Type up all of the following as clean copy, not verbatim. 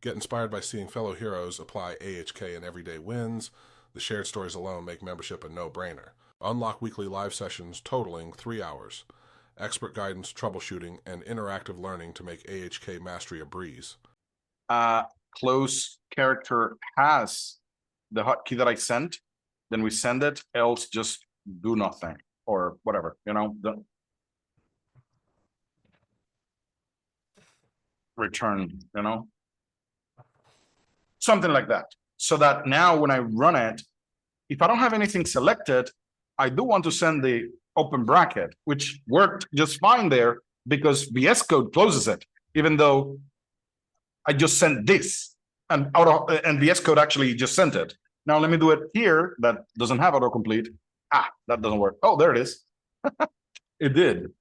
Get inspired by seeing fellow heroes apply AHK in everyday wins. The shared stories alone make membership a no-brainer. Unlock weekly live sessions totaling 3 hours. Expert guidance, troubleshooting, and interactive learning to make AHK mastery a breeze. Close character has the hotkey that I sent, then we send it, else just do nothing or whatever, return, something like that. So that now when I run it, if I don't have anything selected, I do want to send the open bracket, which worked just fine there because VS Code closes it, even though I just sent this and VS Code actually just sent it. Now let me do it here. That doesn't have autocomplete. That doesn't work. Oh, there it is. It did.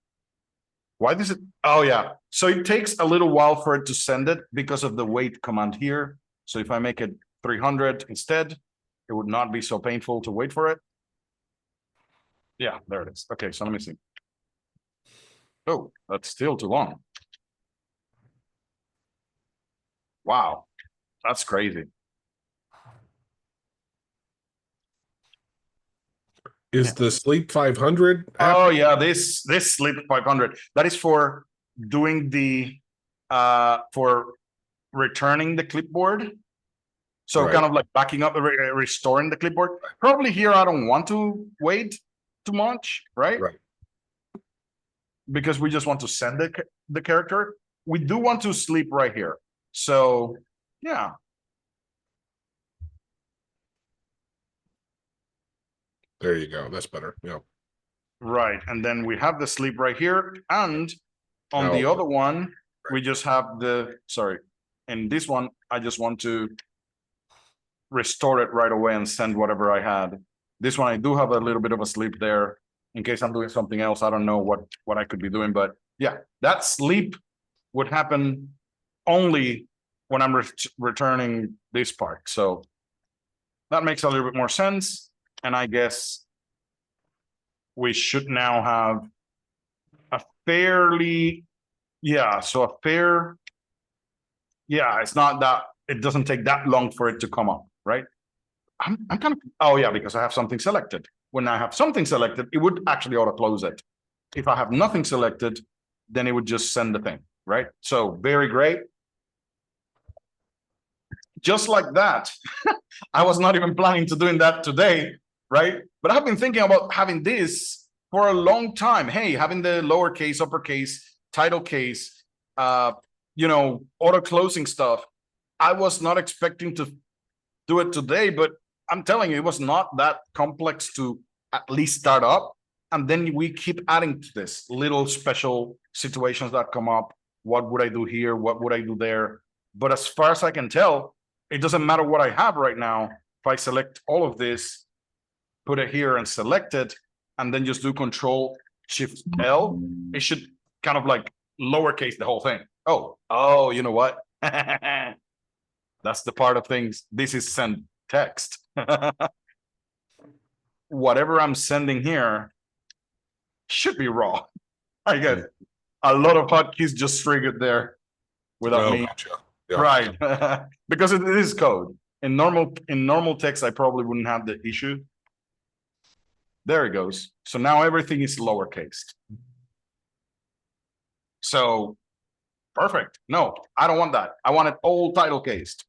Why does it? Oh, yeah. So it takes a little while for it to send it because of the wait command here. So if I make it 300 instead, it would not be so painful to wait for it. Yeah, there it is. Okay, so let me see. Oh, that's still too long. Wow, that's crazy. Is the Sleep 500? Oh yeah, this Sleep 500. That is for doing the for returning the clipboard. So kind of like backing up, restoring the clipboard. Probably here I don't want to wait too much, right? Right. Because we just want to send the character. We do want to sleep right here. So yeah. There you go. That's better. Yeah. Right. And then we have the sleep right here. And on the other one, we just have and this one, I just want to restore it right away and send whatever I had. This one, I do have a little bit of a sleep there in case I'm doing something else. I don't know what I could be doing, but yeah, that sleep would happen only when I'm returning this part. So that makes a little bit more sense. And I guess we should now have a fairly, it's not that, it doesn't take that long for it to come up, right? I'm kind of, oh yeah, because I have something selected. When I have something selected, it would actually auto close it. If I have nothing selected, then it would just send the thing, right? So very great. Just like that. I was not even planning to doing that today, right? But I've been thinking about having this for a long time. Hey, having the lowercase, uppercase, title case, auto closing stuff. I was not expecting to do it today, but I'm telling you, it was not that complex to at least start up. And then we keep adding to this little special situations that come up. What would I do here? What would I do there? But as far as I can tell, it doesn't matter what I have right now. If I select all of this, put it here and select it, and then just do Control-Shift-L, it should kind of like lowercase the whole thing. Oh, you know what? That's the part of things. This is send text. Whatever I'm sending here should be raw. I get a lot of hotkeys just triggered there without me. Gotcha. Yeah. Right. Because it is code. In normal text, I probably wouldn't have the issue. There it goes. So now everything is lowercase. So perfect. No, I don't want that. I want it all title cased.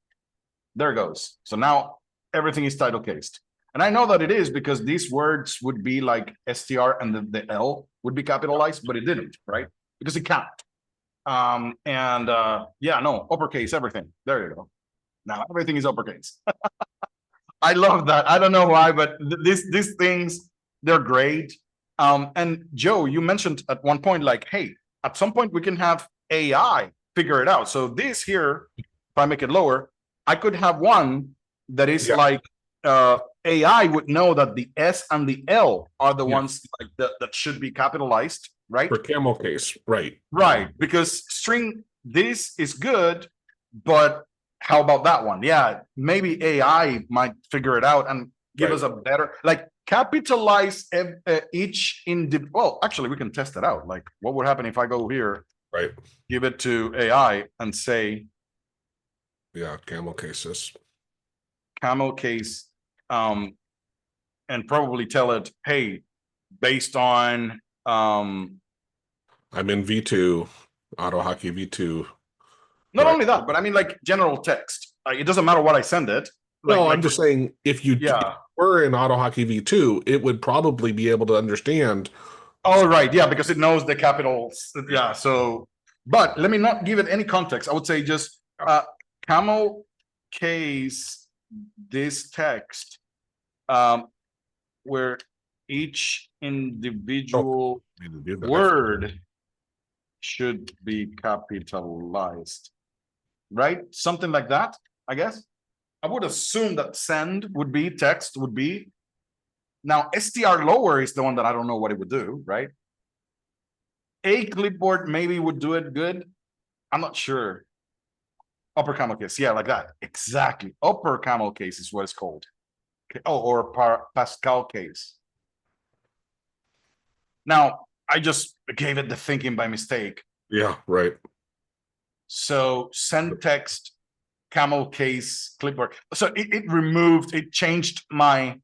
There it goes. So now everything is title cased. And I know that it is because these words would be like str and the L would be capitalized, but it didn't, right? Because it can't. Uppercase, everything. There you go. Now everything is uppercase. I love that. I don't know why, but these things, they're great. And Joe, you mentioned at one point, like, hey, at some point we can have AI figure it out. So this here, if I make it lower, I could have one that is like AI would know that the S and the L are the ones like that should be capitalized, right? For camel case, right. Right, because string, this is good, but how about that one? Yeah, maybe AI might figure it out and give us a better, like capitalize each well, actually we can test it out. Like what would happen if I go here, right? Give it to AI and say, Yeah, camel cases. Camel case, and probably tell it, hey, based on I'm in V2, AutoHotkey V2. not Right. only that, but I mean like general text. Like, it doesn't matter what I send it. No, I'm just saying if you yeah. were in AutoHotkey V2, it would probably be able to understand. Oh, right. Yeah, because it knows the capitals. Yeah. So, but let me not give it any context. I would say just camel case this text, where each individual Need to do that. word should be capitalized, right? Something like that, I guess. I would assume that send would be text would be. Now, str lower is the one that I don't know what it would do, right? A clipboard maybe would do it good. I'm not sure. Upper camel case, yeah, like that. Exactly. Upper camel case is what it's called. Okay. Oh, or Pascal case. Now, I just gave it the thinking by mistake. Yeah, right. So send text, camel case, clipboard. So it changed my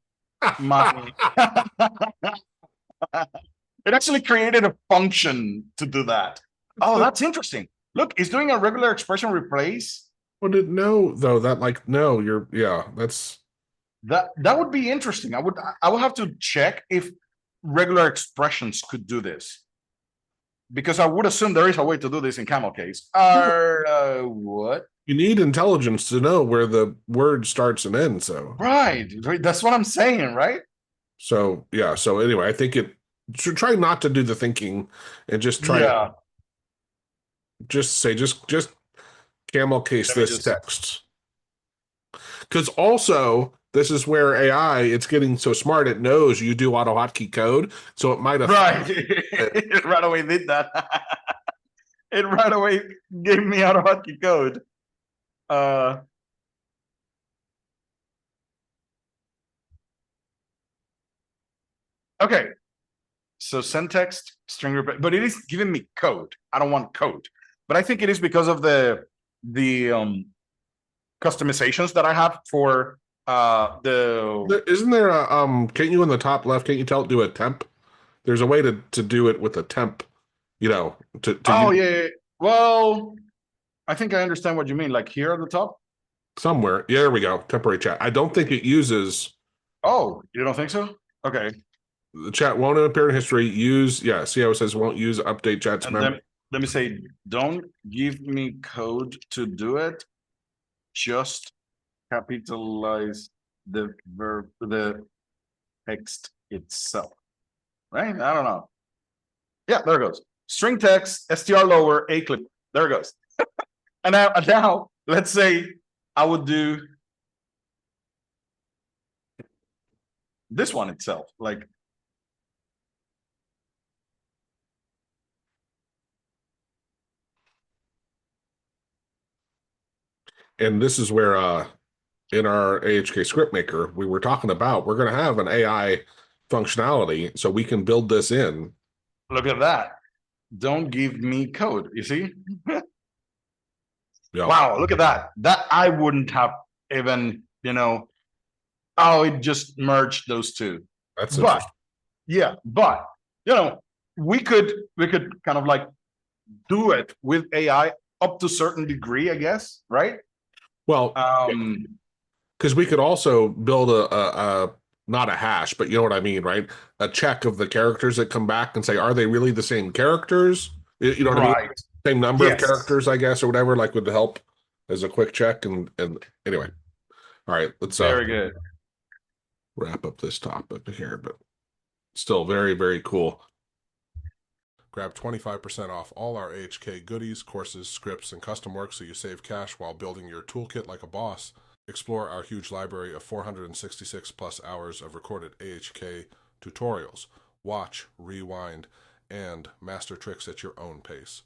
it actually created a function to do that. Oh, that's interesting. Look, it's doing a regular expression replace. Would it know though that like no, you're that's that would be interesting. I would have to check if regular expressions could do this, because I would assume there is a way to do this in camel case. What? you need intelligence to know where the word starts and ends. So right, that's what I'm saying, right? So yeah. So anyway, I think it should try not to do the thinking and just try just say just camel case this text. Because also this is where AI, it's getting so smart, it knows you do AutoHotkey code, so it might have it right away did that. It right away gave me AutoHotkey code. Okay, so send text string replace, but it is giving me code. I don't want code, but I think it is because of the customizations that I have for Isn't there a can't you in the top left, can't you tell it do a temp? There's a way to do it with a temp, to yeah. Well, I think I understand what you mean, like here at the top somewhere. Yeah, there we go. Temporary chat. I don't think it uses. Oh, you don't think so? Okay. The chat won't appear in history. See how it says won't use update chat's memory. Let me say, don't give me code to do it. Just capitalize the verb, the text itself. Right? I don't know. Yeah, there it goes. String text, str lower, a clip. There it goes. And now, let's say I would do this one itself, like. And this is where in our AHK script maker, we were talking about we're going to have an AI functionality so we can build this in. Look at that. Don't give me code. You see? Yeah. Wow, look at that. That I wouldn't have even, oh, it just merged those two. That's interesting. Yeah, but we could kind of like do it with AI up to a certain degree, I guess, right? Well, because we could also build a not a hash, but you know what I mean, right? A check of the characters that come back and say, are they really the same characters? You know what I mean? Same number of characters, I guess, or whatever, like would help as a quick check. And anyway, all right, let's very good. Wrap up this topic here, but still very, very cool. Grab 25% off all our AHK goodies, courses, scripts, and custom work so you save cash while building your toolkit like a boss. Explore our huge library of 466 plus hours of recorded AHK tutorials. Watch, rewind, and master tricks at your own pace.